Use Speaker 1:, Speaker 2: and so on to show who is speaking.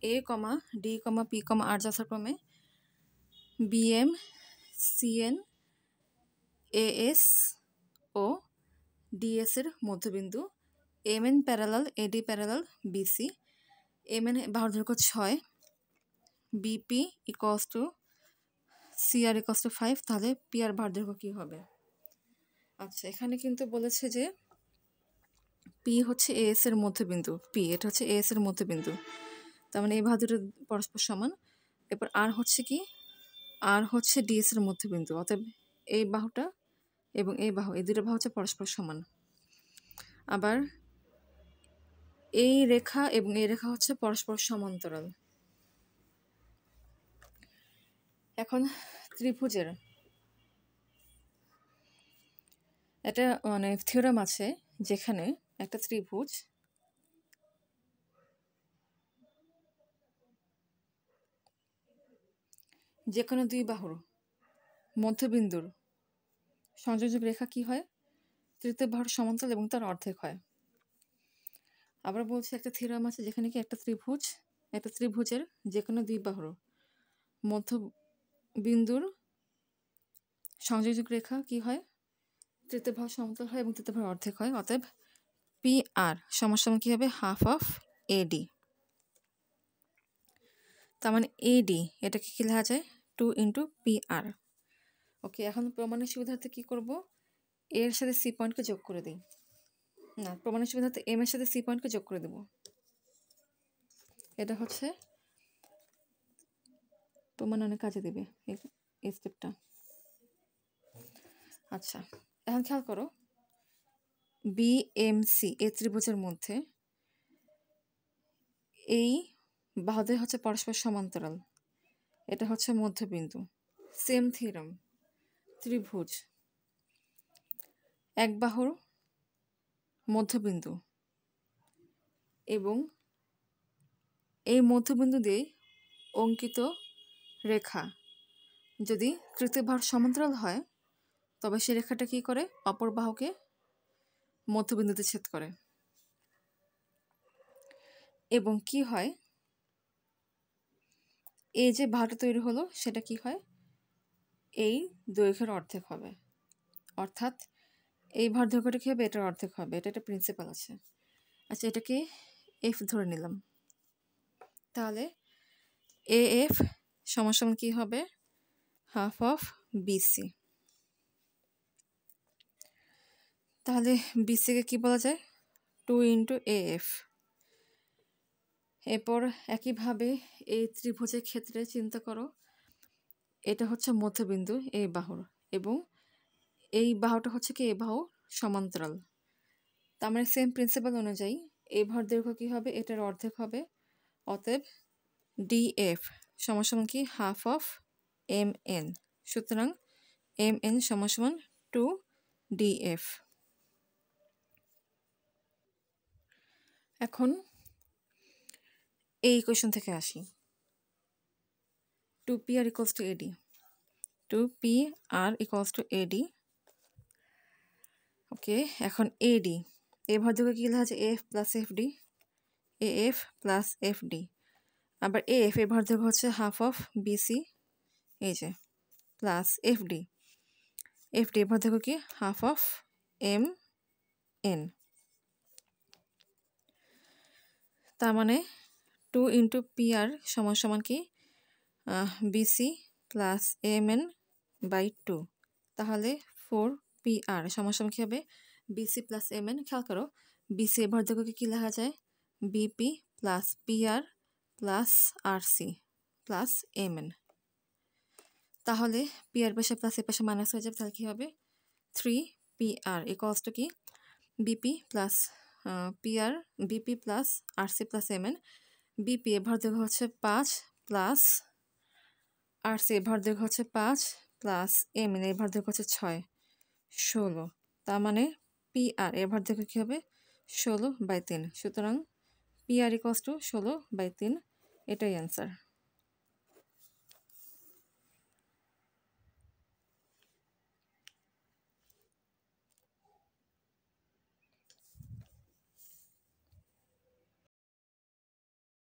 Speaker 1: এ কমা D কমা P কমা আর যথাক্রমে BM CN as ও DS এর মধ্যবিন্দু, এম এন প্যারালাল এডি প্যারালাল বিসি, এম এন বাহুর দৈর্ঘ্য 6, BP equals to CR equals to 5, তাহলে P R বাহুর দৈর্ঘ্য কী হবে? আচ্ছা, এখানে কিন্তু বলেছে যে পি হচ্ছে এএস এর মধ্যবিন্দু, পি এটা হচ্ছে এএস এর মধ্যবিন্দু, তার মানে এই বাহু দুটো পরস্পর সমান। এরপর আর হচ্ছে কি, আর হচ্ছে ডিএস এর মধ্যবিন্দু, অতএব এই বাহুটা এবং এই বাহু, এই দুটো বাহু হচ্ছে পরস্পর সমান। আবার এই রেখা এবং এই রেখা হচ্ছে পরস্পর সমান্তরাল। এখন ত্রিভুজের একটা মানে থিওরাম আছে, যেখানে একটা ত্রিভুজ যে কোনো দুই বাহুর মধ্যবিন্দুর সংযোজক রেখা কি হয়? তৃতীয় বাহুর সমান্তরাল এবং তার অর্ধেক হয়। আবার বলছি একটা থিওরাম আছে, যেখানে কি একটা ত্রিভুজের যে কোনো দুই বাহুর মধ্যবিন্দুর সংযোজক রেখা কি হয়? তৃতীয় বাহুর সমান্তরাল হয় এবং তৃতীয় বাহুর অর্ধেক হয়। অতএব পি আর সমান কি হবে? হাফ অফ এডি। তার মানে এডি এটাকে কি লেখা যায়? 2 ইন্টু পি আর। ওকে, এখন প্রমাণের সুবিধার্থে কি করব? এর সাথে সি পয়েন্টকে যোগ করে দিই। না, প্রমাণের সুবিধার্থে এম এর সাথে সি পয়েন্টকে যোগ করে দেব। এটা হচ্ছে প্রমাণ অনেক কাজে দেবে এই স্টেপটা। আচ্ছা, এখন খেয়াল করো, বিএমসি এই ত্রিভুজের মধ্যে এই বাহুদ্বয় হচ্ছে পরস্পর সমান্তরাল, এটা হচ্ছে মধ্যবিন্দু। সেম থিওরাম, ত্রিভুজ এক বাহুর মধ্যবিন্দু এবং এই মধ্যবিন্দু দিয়ে অঙ্কিত রেখা যদি তৃতীয় বাহুর সমান্তরাল হয়, তবে সেই রেখাটা কি করে? অপর বাহুকে মধ্যবিন্দুতে ছেদ করে। এবং কি হয়, এই যে বাহুটা তৈরি হলো সেটা কি হয়? এই দৈর্ঘ্যের অর্ধেক হবে, অর্থাৎ এই বাহুর দৈর্ঘ্যটা কি হবে? এটার অর্ধেক হবে। এটা একটা প্রিন্সিপাল আছে। আচ্ছা, এটাকে এফ ধরে নিলাম। তাহলে এ এফ সমান কি হবে? Half of BC. তাহলে বিসিকে কি বলা যায়? 2 ইন্টু এ এফ। এরপর একইভাবে এই ত্রিভুজের ক্ষেত্রে চিন্তা করো, এটা হচ্ছে মধ্যবিন্দু এই বাহুর, এবং এই বাহুটা হচ্ছে কি এই বাহু সমান্তরাল। তার মানে সেম প্রিন্সিপাল অনুযায়ী এই বাহুর দৈর্ঘ্য কি হবে? এটার অর্ধেক হবে। অতএব ডিএফ সমান কি? Half of M N. সুতরাং এম এন সমান 2 ডিএফ। এখন এই ইকুয়েশন থেকে আসি, 2pr equals to AD. 2pr equals to AD. ওকে, এখন AD এই ভরদৈর্ঘ্য কি লেখা আছে? AF plus FD, AF plus FD। আবার AF এর ভরদৈর্ঘ্য হচ্ছে হাফ অফ BC, এই যে, প্লাস FD, FD এর ভরদৈর্ঘ্য কি? Half of MN। তার মানে 2 ইন্টু PR সমান কি? BC plus MN by 2। তাহলে 4PR সমান কি হবে? BC plus MN। খেয়াল করো, BC এর ভরদৈর্ঘ্যকে কি লেখা যায়? BP plus PR plus RC plus MN। তাহলে PR পাশে প্লাস এর পাশে মাইনাস হয়ে যাবে, তাহলে কি হবে? 3PR ইকুয়ালস টু কি? BP plus BP plus RC plus MN। BP এর ভরদৈর্ঘ্য হচ্ছে 5 প্লাস RC এর ভরদৈর্ঘ্য হচ্ছে 5 প্লাস MN এর ভরদৈর্ঘ্য হচ্ছে 6, 16। তার মানে PR এর ভরদৈর্ঘ্য কী হবে? 16/3। সুতরাং PR ইকুয়ালস টু 16/3, এটাই অ্যান্সার।